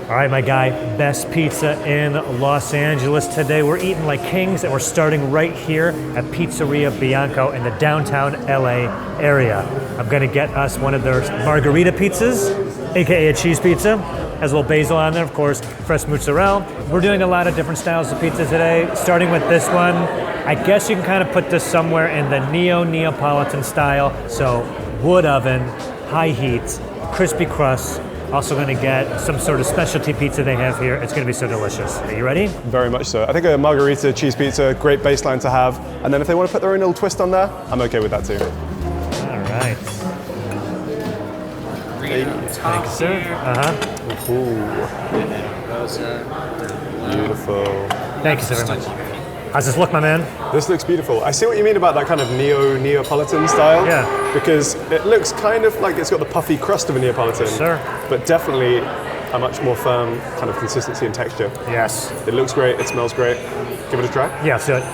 All right, my guy, best pizza in Los Angeles today. We're eating like kings, and we're starting right here at Pizzeria Bianco in the downtown LA area. I'm gonna get us one of their margarita pizzas, AKA a cheese pizza. Has a little basil on there, of course, fresh mozzarella. We're doing a lot of different styles of pizza today, starting with this one. I guess you can kind of put this somewhere in the Neapolitan style. So wood oven, high heat, crispy crust. Also gonna get some sort of specialty pizza they have here. It's gonna be so delicious. Are you ready? Very much so. I think a margarita cheese pizza, great baseline to have. And then if they want to put their own little twist on there, I'm okay with that too. All right. Thank you, sir. Beautiful. Thank you so very much. How's this look, my man? This looks beautiful. I see what you mean about that kind of Neapolitan style. Yeah. Because it looks kind of like it's got the puffy crust of a Neapolitan. Sure. But definitely a much more firm kind of consistency and texture. Yes. It looks great, it smells great. Give it a try. Yeah, let's do it.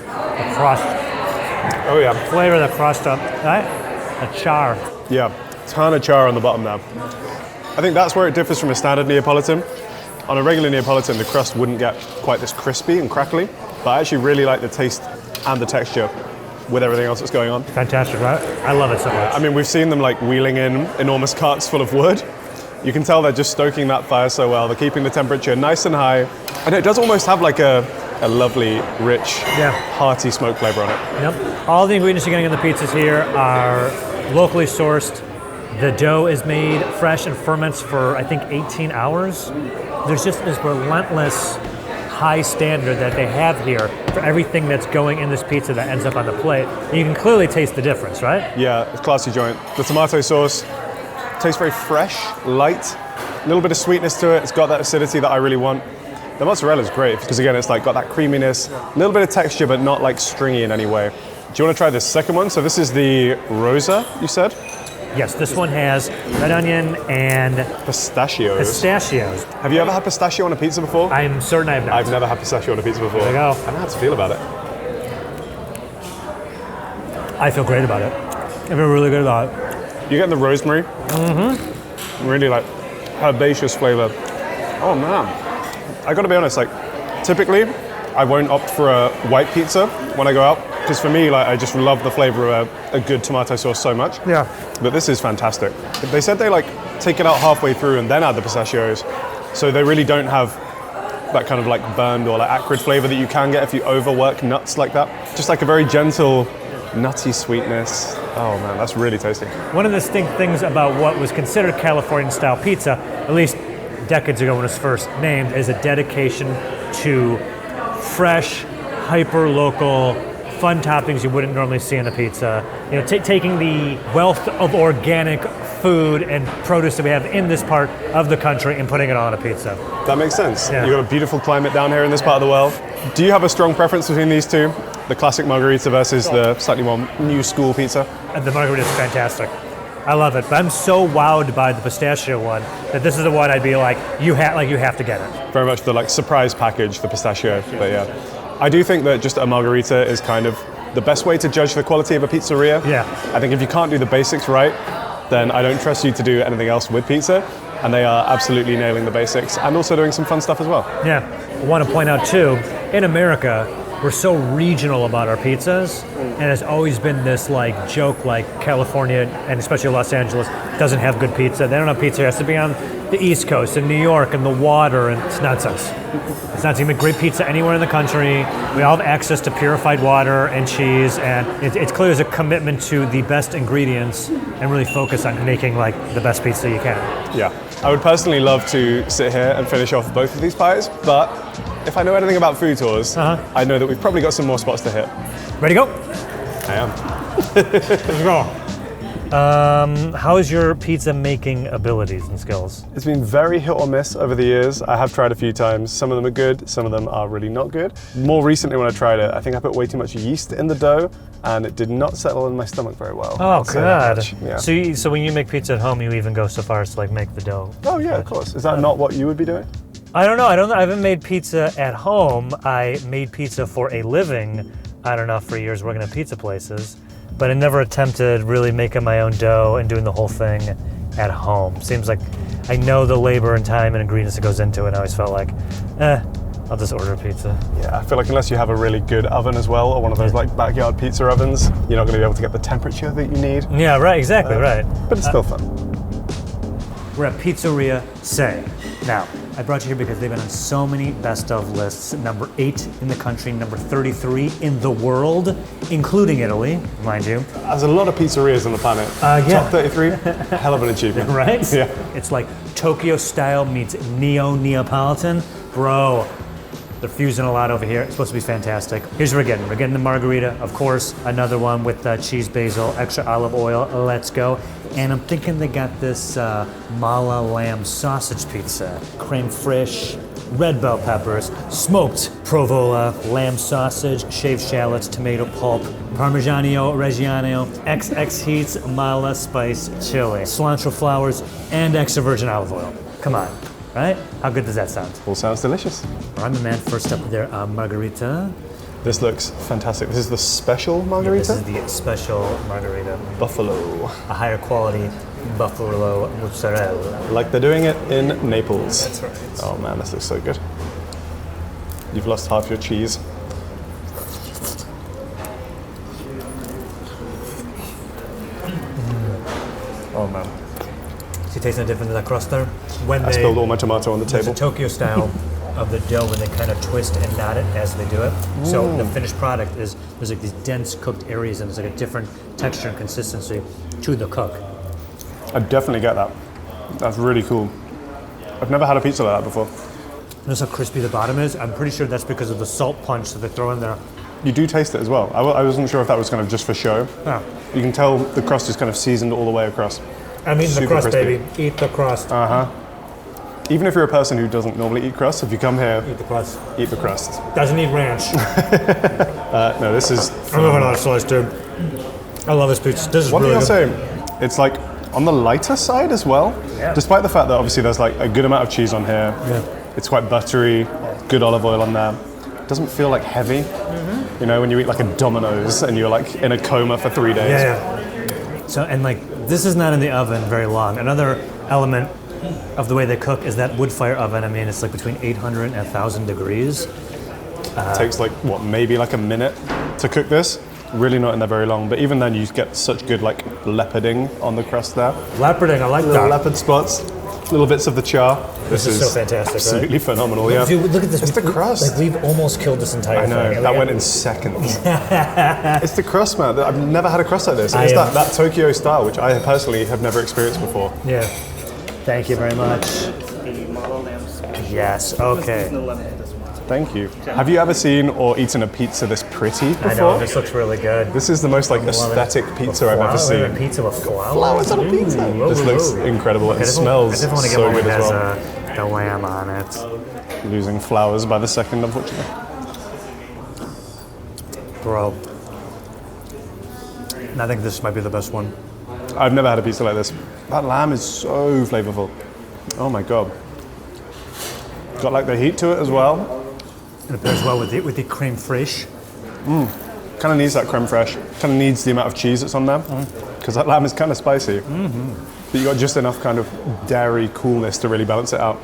The crust. Oh yeah. Flavor of the crust up, right? The char. Yeah, ton of char on the bottom now. I think that's where it differs from a standard Neapolitan. On a regular Neapolitan, the crust wouldn't get quite this crispy and crackly, but I actually really like the taste and the texture with everything else that's going on. Fantastic, right? I love it so much. I mean, we've seen them like wheeling in enormous carts full of wood. You can tell they're just stoking that fire so well. They're keeping the temperature nice and high. And it does almost have like a lovely, rich, hearty smoke flavor on it. Yep. All the ingredients you're getting in the pizzas here are locally sourced. The dough is made fresh and ferments for, I think, 18 hours. There's just this relentless high standard that they have here for everything that's going in this pizza that ends up on the plate. And you can clearly taste the difference, right? Yeah, it's a classy joint. The tomato sauce tastes very fresh, light, a little bit of sweetness to it. It's got that acidity that I really want. The mozzarella is great because again, it's like got that creaminess, a little bit of texture, but not like stringy in any way. Do you want to try this second one? So this is the Rosa, you said? Yes, this one has red onion and pistachios. Pistachios. Have you ever had pistachio on a pizza before? I'm certain I have not. I've never had pistachio on a pizza before. There you go. I don't know how to feel about it. I feel great about it. I feel really good about it. You're getting the rosemary. Really like herbaceous flavor. Oh man. I gotta be honest, like typically I won't opt for a white pizza when I go out. Because for me, like, I just love the flavor of a good tomato sauce so much. Yeah. But this is fantastic. They said they like take it out halfway through and then add the pistachios. So they really don't have that kind of like burned or like acrid flavor that you can get if you overwork nuts like that. Just like a very gentle, nutty sweetness. Oh man, that's really tasty. One of the distinct things about what was considered Californian style pizza, at least decades ago when it was first named, is a dedication to fresh, hyper-local, fun toppings you wouldn't normally see in a pizza. You know, taking the wealth of organic food and produce that we have in this part of the country and putting it all on a pizza. That makes sense. Yeah. You've got a beautiful climate down here in this part of the world. Do you have a strong preference between these two? The classic margarita versus the slightly more new school pizza? The margarita is fantastic. I love it, but I'm so wowed by the pistachio one that this is the one I'd be like, you have to get it. Very much the like surprise package, the pistachio, but yeah. I do think that just a margarita is kind of the best way to judge the quality of a pizzeria. Yeah. I think if you can't do the basics right, then I don't trust you to do anything else with pizza. And they are absolutely nailing the basics and also doing some fun stuff as well. Yeah. I want to point out too, in America, we're so regional about our pizzas, and it's always been this like joke like California and especially Los Angeles doesn't have good pizza. They don't have pizza. It has to be on the East Coast in New York and the water, and it's nonsense. It's not even great pizza anywhere in the country. We all have access to purified water and cheese, and it's clear there's a commitment to the best ingredients and really focus on making like the best pizza you can. Yeah, I would personally love to sit here and finish off both of these pies, but if I know anything about food tours, I know that we've probably got some more spots to hit. Ready to go? I am. Let's go. How's your pizza making abilities and skills? It's been very hit or miss over the years. I have tried a few times. Some of them are good, some of them are really not good. More recently when I tried it, I think I put way too much yeast in the dough and it did not settle in my stomach very well. Oh, God. Yeah. So when you make pizza at home, you even go so far as to like make the dough? Oh yeah, of course. Is that not what you would be doing? I don't know. I haven't made pizza at home. I made pizza for a living, I don't know, for years working at pizza places. But I never attempted really making my own dough and doing the whole thing at home. Seems like I know the labor and time and ingredients that goes into it, and I always felt like, I'll just order a pizza. Yeah, I feel like unless you have a really good oven as well, or one of those like backyard pizza ovens, you're not going to be able to get the temperature that you need. Yeah, right, exactly, right. But it's still fun. We're at Pizzeria Sei. Now, I brought you here because they've been on so many best of lists. Number 8 in the country, number 33 in the world, including Italy, mind you. There's a lot of pizzerias on the planet. Yeah. Top 33, hell of an achievement. Right? Yeah. It's like Tokyo style meets Neapolitan. Bro, they're fusing a lot over here. It's supposed to be fantastic. Here's what we're getting. We're getting the margarita, of course. Another one with cheese basil, extra olive oil. Let's go. And I'm thinking they got this mala lamb sausage pizza. Creme fraiche, red bell peppers, smoked provola, lamb sausage, shaved shallots, tomato pulp, Parmigiano Reggiano, XX heats, mala spice chili, cilantro flowers, and extra virgin olive oil. Come on. Right? How good does that sound? All sounds delicious. All right, my man, first up there, margarita. This looks fantastic. This is the special margarita? This is the special margarita. Buffalo. A higher quality buffalo mozzarella. Like they're doing it in Naples. That's right. Oh man, this looks so good. You've lost half your cheese. Oh man. See, tasting the difference in that crust there? When I spilled all my tomato on the There's table. a Tokyo style of the dough when they kind of twist and knot it as they do it. So the finished product is, there's like these dense cooked areas and there's like a different texture and consistency to the cook. I definitely get that. That's really cool. I've never had a pizza like that before. Notice how crispy the bottom is? I'm pretty sure that's because of the salt punch that they throw in there. You do taste it as well. I wasn't sure if that was kind of just for show. Yeah. You can tell the crust is kind of seasoned all the way across. I'm eating the Super crust, crispy. baby. Eat the crust. Even if you're a person who doesn't normally eat crust, if you come here, Eat the crust. eat the crust. Doesn't need ranch. No, this is... I'm looking at a slice, dude. I love this pizza. This is One really thing I'll good. say, it's like on the lighter side as well. Yeah. Despite the fact that obviously there's like a good amount of cheese on here. Yeah. It's quite buttery, good olive oil on there. It doesn't feel like heavy. You know, when you eat like a Domino's and you're like in a coma for 3 days. Yeah. So, and like, this is not in the oven very long. Another element of the way they cook is that wood fire oven. I mean, it's like between 800 and 1,000 degrees. It takes like, what, maybe like a minute to cook this. Really not in there very long, but even then you get such good like leoparding on the crust there. Leoparding, I like Little that. leopard spots, little bits of the char. This is so fantastic, absolutely phenomenal, yeah. Dude, look at this. It's the crust. Like, we've almost killed this entire I know, thing. that Like, went in seconds. It's the crust, man. I've never had a crust like this. It's I am- that Tokyo style, which I personally have never experienced before. Yeah. Thank you very much. Yes, okay. Thank you. Have you ever seen or eaten a pizza this pretty before? I know, this looks really good. This is the most like aesthetic pizza I've ever seen. Pizza with flowers. Flowers on a pizza. This looks incredible. It smells I definitely want to get so one good that as has well. the lamb on it. Losing flowers by the second, unfortunately. Bro. I think this might be the best one. I've never had a pizza like this. That lamb is so flavorful. Oh my god. Got like the heat to it as well. And it pairs well with the creme fraiche. Kind of needs that creme fraiche. Kind of needs the amount of cheese that's on there. Because that lamb is kind of spicy. But you got just enough kind of dairy coolness to really balance it out.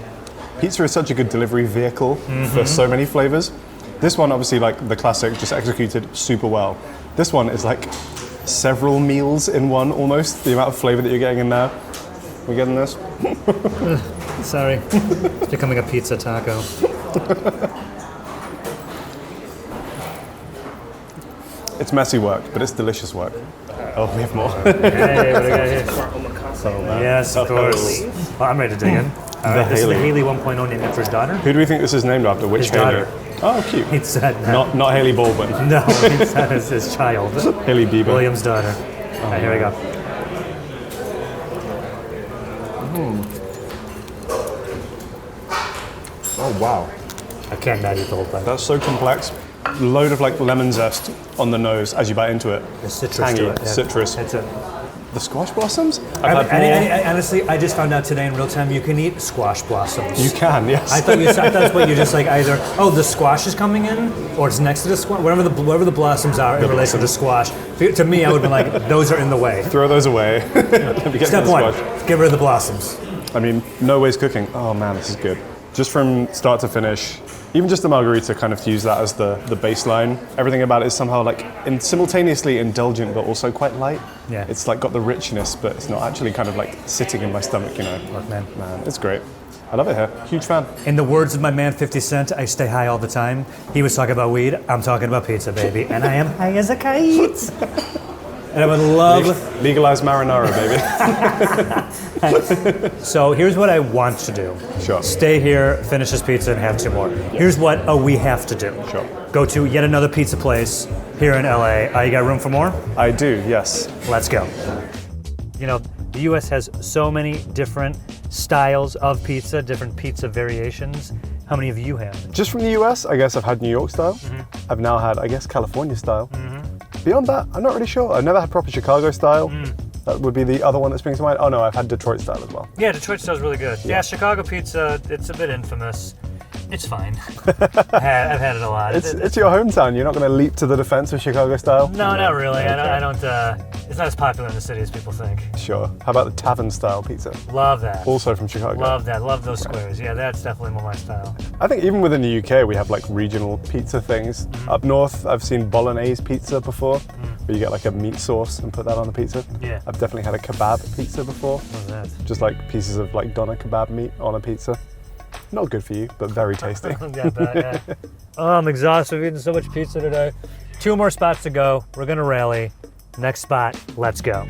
Pizza is such a good delivery vehicle for so many flavors. This one, obviously, like the classic, just executed super well. This one is like several meals in one almost. The amount of flavor that you're getting in there. We getting this? Sorry. It's becoming a pizza taco. It's messy work, but it's delicious work. Oh, we have more. Hey, what do we got here? Yes, of course. Well, I'm ready to dig in. All right, this is the Haley 1.0 named after his daughter. Who do we think this is named after? Which His Haley? daughter. Oh, cute. He said that. Not Haley Baldwin. No, he said it's his child. Haley Bieber. William's daughter. All right, here we go. Oh, wow. I can't not eat the whole thing. That's so complex. Load of like lemon zest on the nose as you bite into it. The citrus Tangy, to it. Yeah. citrus. That's it. The squash blossoms? Honestly, I just found out today in real time you can eat squash blossoms. You can, yes. I thought that's what you just like either, the squash is coming in, or it's next to the squash, whatever the blossoms are in relation to squash. To me, I would be like, those are in the way. Throw those away. Step one, get rid of the blossoms. I mean, no ways cooking. Oh man, this is good. Just from start to finish, even just the margarita kind of to use that as the baseline. Everything about it is somehow like simultaneously indulgent, but also quite light. Yeah. It's like got the richness, but it's not actually kind of like sitting in my stomach, you know. Look, man, it's great. I love it here. Huge fan. In the words of my man 50 Cent, I stay high all the time. He was talking about weed. I'm talking about pizza, baby. And I am high as a kite. And I would love... Legalize marinara, baby. So here's what I want to do. Sure. Stay here, finish this pizza, and have 2 more. Here's what we have to do. Sure. Go to yet another pizza place here in LA. You got room for more? I do, yes. Let's go. You know, the US has so many different styles of pizza, different pizza variations. How many of you have? Just from the US, I guess I've had New York style. Mm-hmm. I've now had, I guess, California style. Mm-hmm. Beyond that, I'm not really sure. I've never had proper Chicago style. That would be the other one that springs to mind. Oh no, I've had Detroit style as well. Yeah, Detroit style is really good. Yeah, Chicago pizza, it's a bit infamous. It's fine. I've had it a lot. It's your hometown. You're not going to leap to the defense of Chicago style? No, not really. Okay. I don't it's not as popular in the city as people think. Sure. How about the tavern style pizza? Love that. Also from Chicago. Love that. Love those squares. Yeah, that's definitely more my style. I think even within the UK, we have like regional pizza things. Mm-hmm. Up north, I've seen bolognese pizza before, where you get like a meat sauce and put that on the pizza. Yeah. I've definitely had a kebab pizza before. What's that? Just like pieces of like doner kebab meat on a pizza. Not good for you, but very tasty. Yeah. Oh, I'm exhausted. We've eaten so much pizza today. 2 more spots to go. We're gonna rally. Next spot, let's go.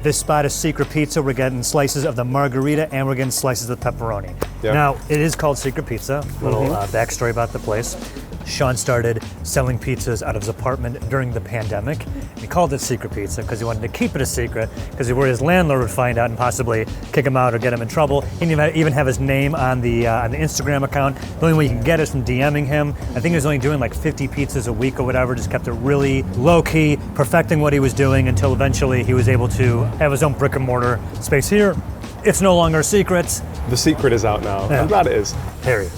This spot is Secret Pizza. We're getting slices of the margarita and we're getting slices of the pepperoni. Yep. Now, it is called Secret Pizza. Little backstory about the place. Sean started selling pizzas out of his apartment during the pandemic. He called it Secret Pizza because he wanted to keep it a secret because he worried his landlord would find out and possibly kick him out or get him in trouble. He didn't even have his name on the Instagram account. The only way you can get it is from DMing him. I think he was only doing like 50 pizzas a week or whatever, just kept it really low-key, perfecting what he was doing until eventually he was able to have his own brick and mortar space here. It's no longer a secret. The secret is out now. Yeah. I'm glad it is. Harry.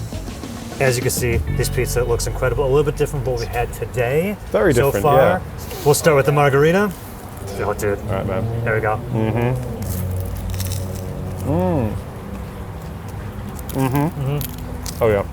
As you can see, this pizza looks incredible. A little bit different from what we had today. Very different, so far. Yeah. We'll start with the margarita. Oh, dude. All right, man. There we go. Oh, yeah.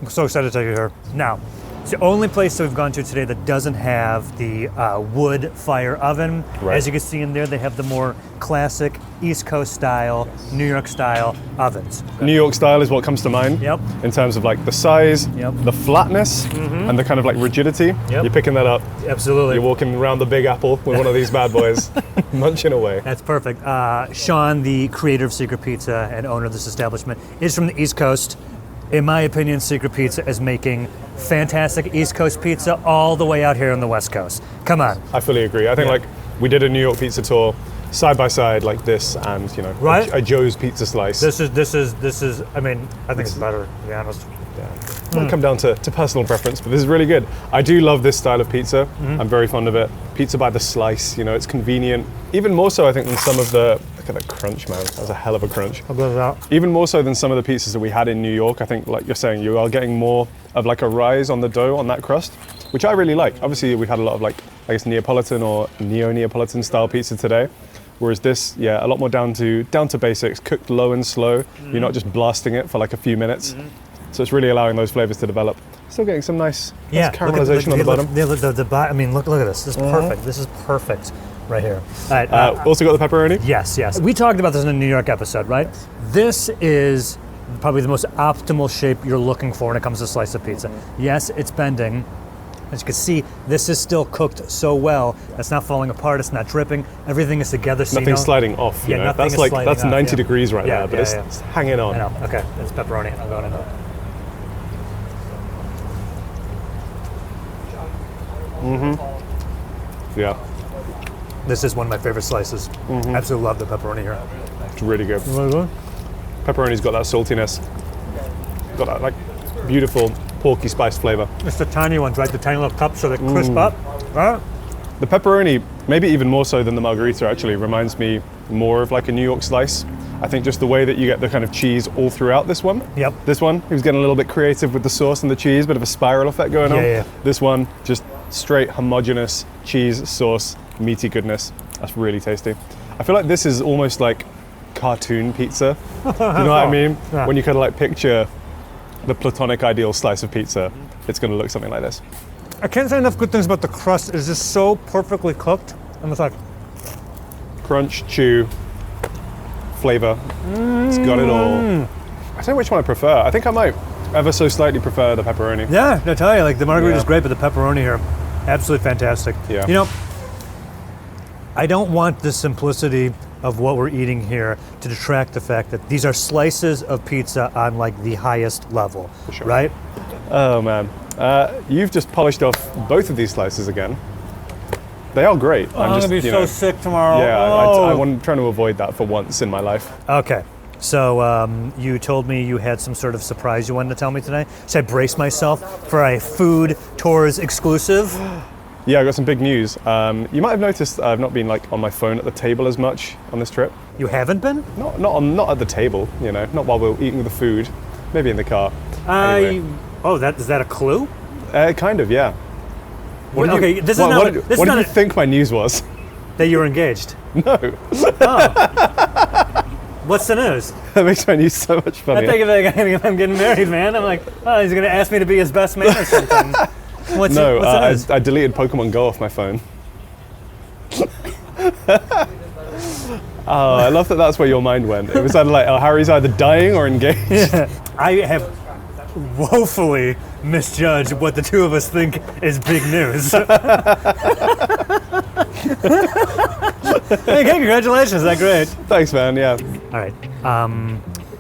I'm so excited to take you here. Now, it's the only place that we've gone to today that doesn't have the wood fire oven. Right. As you can see in there, they have the more classic East Coast style, New York style ovens. New York style is what comes to mind. Yep. In terms of like the size, the flatness, and the kind of like rigidity. Yep. You're picking that up. Absolutely. You're walking around the Big Apple with one of these bad boys, munching away. That's perfect. Sean, the creator of Secret Pizza and owner of this establishment, is from the East Coast. In my opinion, Secret Pizza is making fantastic East Coast pizza all the way out here on the West Coast. Come on. I fully agree. I think like we did a New York pizza tour side by side like this and, you know, a Joe's pizza slice. This is, I mean, I think it's better, to be honest. Yeah. It might come down to personal preference, but this is really good. I do love this style of pizza. I'm very fond of it. Pizza by the slice, you know, it's convenient. Even more so, I think, than some of the, look at that crunch, man. That was a hell of a crunch. I'll go that. Even more so than some of the pizzas that we had in New York. I think, like you're saying, you are getting more of like a rise on the dough on that crust, which I really like. Obviously, we've had a lot of like, I guess, Neapolitan or neo-Neapolitan style pizza today. Whereas this, a lot more down to basics, cooked low and slow. You're not just blasting it for like a few minutes. So it's really allowing those flavors to develop. Still getting some nice caramelization on the bottom. I mean, look at this. This is perfect. This is perfect right here. All right, also got the pepperoni? Yes. We talked about this in a New York episode, right? This is probably the most optimal shape you're looking for when it comes to a slice of pizza. Yes, it's bending. As you can see, this is still cooked so well. It's not falling apart. It's not dripping. Everything is together. So nothing's sliding off. You know? That's 90 degrees right now, but it's hanging on. I know. Okay, it's pepperoni. I'm going in there. Yeah. This is one of my favorite slices. Absolutely love the pepperoni here. It's really good. Pepperoni's got that saltiness. Got that like beautiful porky spice flavor. It's the tiny ones, right? The tiny little cups so they crisp up, right? The pepperoni, maybe even more so than the margarita actually, reminds me more of like a New York slice. I think just the way that you get the kind of cheese all throughout this one. Yep. This one, he was getting a little bit creative with the sauce and the cheese, bit of a spiral effect going on. Yeah. This one, just straight homogeneous cheese, sauce, meaty goodness. That's really tasty. I feel like this is almost like cartoon pizza. Do you know what I mean? Yeah. When you kind of like picture the platonic ideal slice of pizza, it's going to look something like this. I can't say enough good things about the crust. It's just so perfectly cooked. And it's like, Crunch, chew, flavor. It's got it all. I don't know which one I prefer. I think I might ever so slightly prefer the pepperoni. yeah, I tell you, like the margarita is Yeah. great, but the pepperoni here, absolutely fantastic. Yeah. You know, I don't want the simplicity of what we're eating here to detract the fact that these are slices of pizza on like the highest level, sure. right? Oh man. You've just polished off both of these slices again. They are great. I'm gonna be so sick tomorrow. Yeah, Oh. I'm trying to avoid that for once in my life. Okay, so you told me you had some sort of surprise you wanted to tell me today. Should I brace myself for a food tours exclusive? Yeah, I got some big news. You might have noticed I've not been like on my phone at the table as much on this trip. You haven't been? Not at the table, you know, not while we're eating the food. Maybe in the car. Anyway. Oh, is that a clue? Kind of, yeah. What do Okay, you, this is what, not. what, This what is did not you think my news was? that you were engaged. No, What's the news? that makes my news so much I funnier. think if I'm getting married, man, I'm like, oh, he's gonna ask me to be his best man or something. What's No, the news? I deleted Pokemon Go off my phone. Oh, I love that that's where your mind went. It was either like, oh, Harry's either dying or engaged. I have woefully misjudged what the two of us think is big news. Okay, congratulations, is that great? Thanks, man, yeah. All right,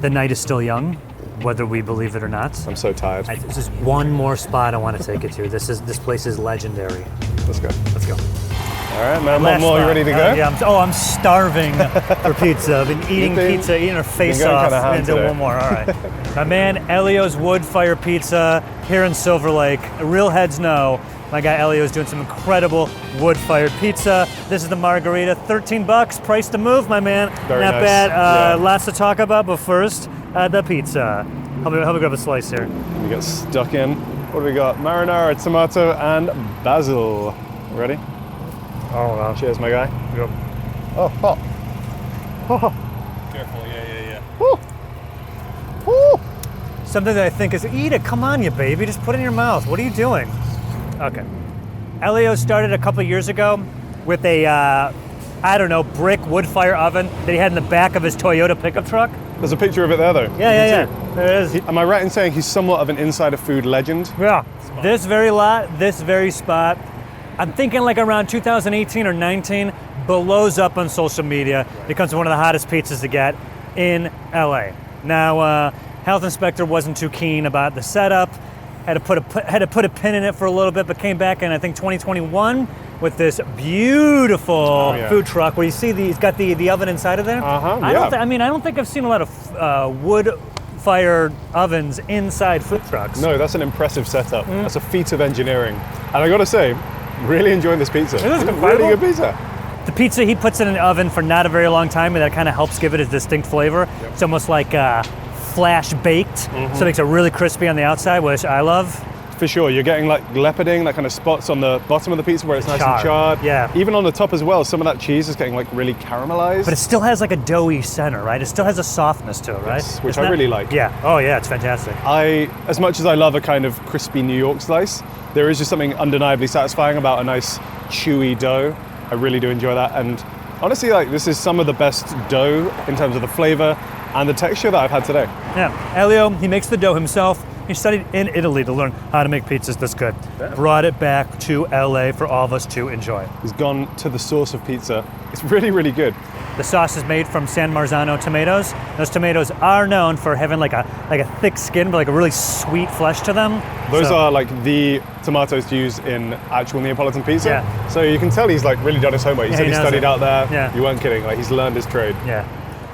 the night is still young, whether we believe it or not. I'm so tired. This is one more spot I want to take you to. This place is legendary. Let's go. Let's go. All right, man, Last one more, you spot. ready to go? Yeah, I'm starving for pizza. I've been eating pizza, eating her face going off, kinda ham and do today. one more. All right. My man Elio's Wood Fire Pizza here in Silver Lake. Real heads know. My guy Elio is doing some incredible wood-fired pizza. This is the margarita, $13, price to move, my man. Very Not nice. bad. Yeah. Lots to talk about, but first, the pizza. Help me grab a slice here. We get stuck in. What do we got? Marinara, tomato, and basil. Ready? Oh, wow. Cheers, my guy. Yep. Oh, hot. Careful, yeah. Woo. Woo. Something that I think is, eat it, come on, you baby, just put it in your mouth. What are you doing? Okay. Elio started a couple years ago with a, brick wood fire oven that he had in the back of his Toyota pickup truck. There's a picture of it there, though. Yeah. There it is. Am I right in saying he's somewhat of an insider food legend? Yeah. This very lot, this very spot, I'm thinking like around 2018 or 19, blows up on social media, becomes one of the hottest pizzas to get in LA. Now, health inspector wasn't too keen about the setup, had to put a pin in it for a little bit, but came back in, I think, 2021 with this beautiful food truck where you see he's got the oven inside of there. I don't think I've seen a lot of wood-fired ovens inside food trucks. No, that's an impressive setup. That's a feat of engineering. And I gotta say, really enjoying this pizza. It is It's a incredible. really good pizza. The pizza, he puts it in the oven for not a very long time, and that kind of helps give it a distinct flavor. Yep. It's almost like flash baked, so it makes it really crispy on the outside, which I love. For sure, you're getting like leoparding, that kind of spots on the bottom of the pizza where it's nice and charred. Yeah. Even on the top as well, some of that cheese is getting like really caramelized. But it still has like a doughy center, right? It still has a softness to it, right? Yes, which Isn't I really like. Yeah. Oh yeah, it's fantastic. As much as I love a kind of crispy New York slice, there is just something undeniably satisfying about a nice chewy dough. I really do enjoy that. And honestly, like this is some of the best dough in terms of the flavor and the texture that I've had today. Yeah. Elio, he makes the dough himself. He studied in Italy to learn how to make pizzas this good. Yeah. Brought it back to LA for all of us to enjoy. He's gone to the source of pizza. It's really, really good. The sauce is made from San Marzano tomatoes. Those tomatoes are known for having like a thick skin, but like a really sweet flesh to them. Those are like the tomatoes to use in actual Neapolitan pizza. Yeah. So you can tell he's like really done his homework. He said he he knows studied it. out there. Yeah. You weren't kidding. Like he's learned his trade. Yeah.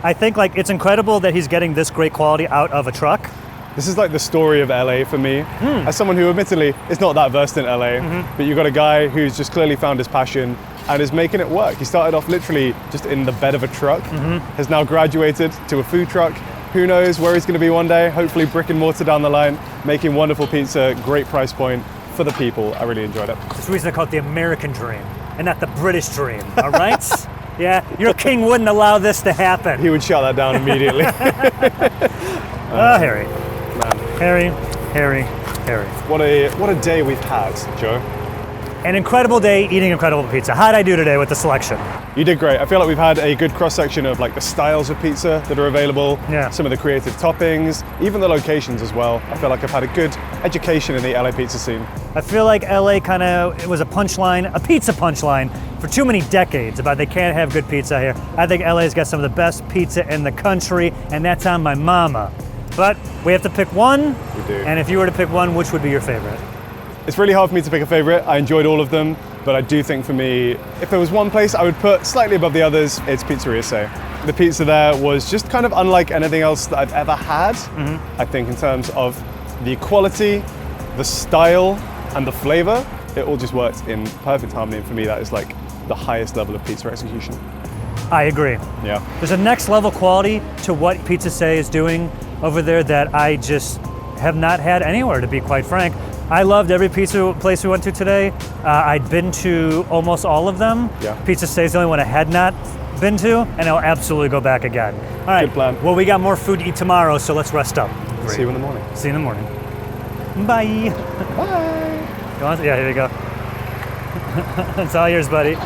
I think like it's incredible that he's getting this great quality out of a truck. This is like the story of LA for me. As someone who admittedly is not that versed in LA, but you've got a guy who's just clearly found his passion, and is making it work. He started off literally just in the bed of a truck, has now graduated to a food truck. Who knows where he's going to be one day? Hopefully brick and mortar down the line, making wonderful pizza, great price point for the people. I really enjoyed it. That's the reason I call it the American dream and not the British dream, all right? Yeah, your king wouldn't allow this to happen. He would shut that down immediately. Oh, Harry. Man. Harry. What a day we've had, Joe. An incredible day eating incredible pizza. How'd I do today with the selection? You did great. I feel like we've had a good cross-section of like the styles of pizza that are available, Yeah. some of the creative toppings, even the locations as well. I feel like I've had a good education in the LA pizza scene. I feel like LA it was a punchline, a pizza punchline for too many decades about they can't have good pizza here. I think LA's got some of the best pizza in the country, and that's on my mama. But we have to pick one. We do. And if you were to pick one, which would be your favorite? It's really hard for me to pick a favorite. I enjoyed all of them, but I do think for me, if there was one place I would put slightly above the others, it's Pizzeria Sei. The pizza there was just kind of unlike anything else that I've ever had. I think in terms of the quality, the style, and the flavor, it all just worked in perfect harmony. And for me, that is like the highest level of pizza execution. I agree. Yeah. There's a next level quality to what Pizza Sei is doing over there that I just have not had anywhere, to be quite frank. I loved every pizza place we went to today. I'd been to almost all of them. Yeah. Pizza Sei is the only one I had not been to, and I'll absolutely go back again. All right. Good plan. Well, we got more food to eat tomorrow, so let's rest up. See you in the morning. See you in the morning. Bye. Bye. You want? Yeah, here you go. It's all yours, buddy.